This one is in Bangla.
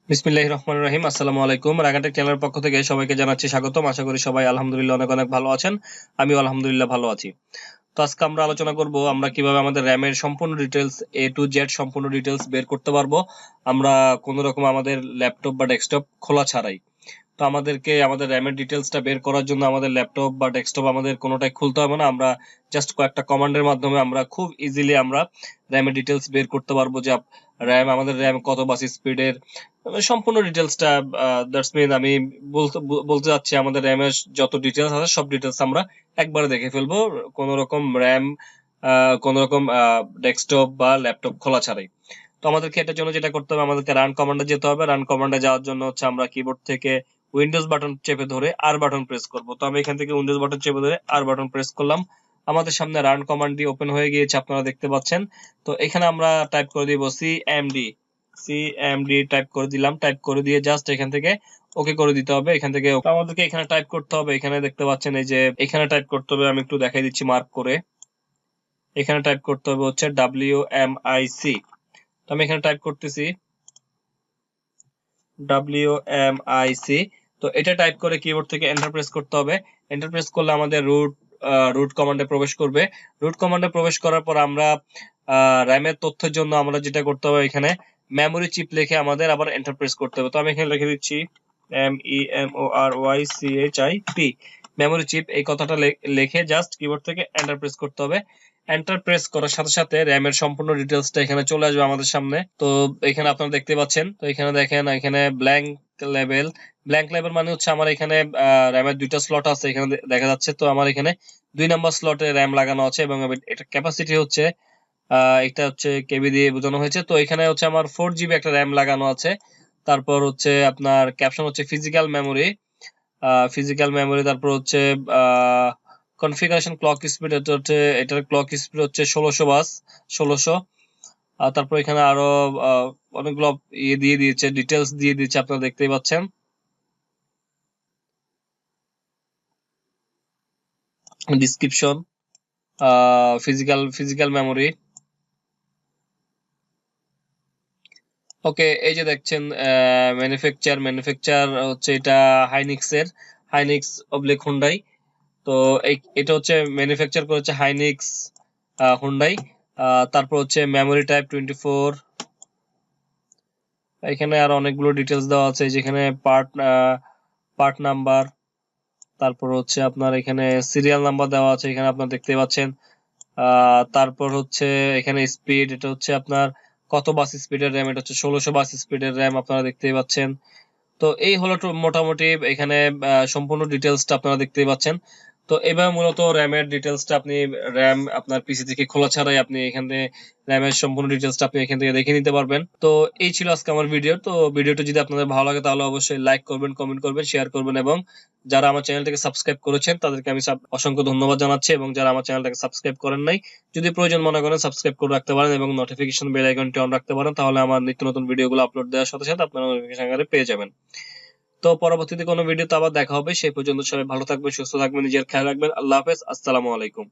বিসমিল্লাহির রহমানির রহিম। আসসালামু আলাইকুম। রাগাটেক চ্যানেলের পক্ষ থেকে সবাইকে জানাচ্ছি স্বাগতম। আশা করি সবাই আলহামদুলিল্লাহ অনেক অনেক ভালো আছেন। আমিও আলহামদুলিল্লাহ ভালো আছি। তো আজকে আমরা আলোচনা করব আমরা কিভাবে আমাদের র্যামের সম্পূর্ণ ডিটেলস এ টু জেড সম্পূর্ণ ডিটেলস বের করতে পারবো আমরা কোনো রকম আমাদের ল্যাপটপ বা ডেস্কটপ খোলা ছাড়াই। তো আমাদেরকে আমাদের র্যামের ডিটেলসটা বের করার জন্য আমাদের ল্যাপটপ বা ডেস্কটপ আমাদের কোনোটাই খুলতে হবে না। আমরা জাস্ট কয়েকটা কমান্ডের মাধ্যমে আমরা খুব ইজিলি আমরা র্যামের ডিটেলস বের করতে পারবো যে আমাদের র্যাম কত বাস স্পিডের সম্পূর্ণ ডিটেলসটা। দ্যাটস মিন আমি বলতে যাচ্ছি আমাদের র্যামের যত ডিটেলস আছে সব ডিটেলস আমরা একবারে দেখে ফেলবো কোন রকম র্যাম কোন রকম ডেস্কটপ বা ল্যাপটপ খোলা ছাড়াই। তো আমাদেরকে এটার জন্য যেটা করতে হবে, আমাদেরকে রান কমান্ডে যেতে হবে। রান কমান্ডে যাওয়ার জন্য হচ্ছে আমরা কিবোর্ড থেকে উইন্ডোজ বাটন চেপে ধরে আর বাটন প্রেস করব। তো আমি এখান থেকে উইন্ডোজ বাটন চেপে ধরে আর বাটন প্রেস করলাম। আমাদের সামনে রান কমান্ডটি ওপেন হয়ে গিয়েছে, আপনারা দেখতে পাচ্ছেন। তো এখানে আমরা টাইপ করে দিব সিএমডি টাইপ করে দিলাম। টাইপ করে দিয়ে জাস্ট এখান থেকে ওকে করে দিতে হবে। এখান থেকে আমাদেরকে এখানে টাইপ করতে হবে। এখানে দেখতে পাচ্ছেন এই যে এখানে টাইপ করতে হবে, আমি একটু দেখাই দিচ্ছি মার্ক করে। এখানে টাইপ করতে হবে হচ্ছে WMIC। তো আমি এখানে টাইপ করতেছি WMIC। তো এটা টাইপ করে কিবোর্ড থেকে এন্টার প্রেস করতে হবে। এন্টার প্রেস করলে আমাদের রুট কমান্ডে প্রবেশ করবে। রুট কমান্ডে প্রবেশ করার পর আমরা র্যামের তথ্যের জন্য আমরা যেটা করতে হবে, এখানে মেমোরি চিপ লিখে আমাদের আবার এন্টার প্রেস করতে হবে। তো আমি এখানে লিখে দিচ্ছি MEMORYCHIP মেমোরি চিপ। এই কথাটা লিখে জাস্ট কিবোর্ড থেকে এন্টার প্রেস করতে হবে। এন্টার প্রেস করার সাথে সাথে র্যামের সম্পূর্ণ ডিটেলসটা এখানে চলে আসবে আমাদের সামনে। তো এখানে আপনারা দেখতে পাচ্ছেন। তো এখানে দেখেন, এখানে ব্ল্যাঙ্ক লেভেল মানে হচ্ছে আমার এখানে র্যামের দুইটা স্লট আছে এখানে দেখা যাচ্ছে। তো আমার এখানে 2 নাম্বার স্লটে র্যাম লাগানো আছে এবং এটা ক্যাপাসিটি হচ্ছে এটা হচ্ছে কেবি দিয়ে বোঝানো হয়েছে। তো এখানে হচ্ছে আমার 4GB একটা র্যাম লাগানো আছে। তারপর হচ্ছে আপনার ক্যাপশন হচ্ছে ফিজিক্যাল মেমোরি। তারপর হচ্ছে কনফিগারেশন ক্লক স্পিড, এটা হচ্ছে এটার ক্লক স্পিড হচ্ছে 1600 বাস 1600। তারপর এখানে আরো অনেকগুলো ইয়ে দিয়ে দিয়েছে, ডিটেলস দিয়ে দিয়েছে, আপনারা দেখতেই পাচ্ছেন। Description physical memory. ওকে, এই যে দেখছেন ম্যানুফ্যাকচার হচ্ছে এটা হাইনিক্স অবলিক হুন্ডাই। তো এটা হচ্ছে ম্যানুফ্যাকচার করেছে হাইনিক্স হুন্ডাই। তারপর হচ্ছে মেমোরি টাইপ 24। এখানে আর অনেকগুলো ডিটেলস দেওয়া আছে, যেখানে পার্ট নাম্বার, তারপর হচ্ছে আপনার এখানে সিরিয়াল নাম্বার দেওয়া আছে, এখানে আপনারা দেখতে পাচ্ছেন। তারপর হচ্ছে এখানে স্পিড, এটা হচ্ছে আপনার কত বাস স্পিডের র্যাম, এটা হচ্ছে 1600 বাস স্পিডের র্যাম, আপনারা দেখতেই পাচ্ছেন। তো এই হলো মোটামুটি এখানে সম্পূর্ণ ডিটেলসটা আপনারা দেখতেই পাচ্ছেন। তো এবার মূলত র্যামের ডিটেলসটা আপনি র্যাম আপনার পিসি থেকে খোলা ছাড়াই আপনি এখানে র্যামের সম্পূর্ণ ডিটেলসটা আপনি এখান থেকে দেখে নিতে পারবেন। তো এই ছিল আজকে আমার ভিডিও। তো ভিডিওটা যদি আপনাদের ভালো লাগে তাহলে অবশ্যই লাইক করবেন, কমেন্ট করবেন, শেয়ার করবেন এবং যারা আমার চ্যানেলটাকে সাবস্ক্রাইব করেছেন তাদেরকে আমি অসংখ্য ধন্যবাদ জানাচ্ছি। এবং যারা আমার চ্যানেলটাকে সাবস্ক্রাইব করেন নাই, যদি প্রয়োজন মনে করেন সাবস্ক্রাইব করে রাখতে পারেন এবং নোটিফিকেশন বেল আইকনটি অন রাখতে পারেন, তাহলে আমার নিত্য নতুন ভিডিওগুলো আপলোড দেওয়ার সাথে সাথে আপনারা নোটিফিকেশন আকারে পেয়ে যাবেন। তো পরবর্তীতে কোনো ভিডিওতে আবার দেখা হবে। সেই পর্যন্ত সবাই ভালো থাকবেন, সুস্থ থাকবেন, নিজের খেয়াল রাখবেন। আল্লাহ হাফেজ। আসসালামু আলাইকুম।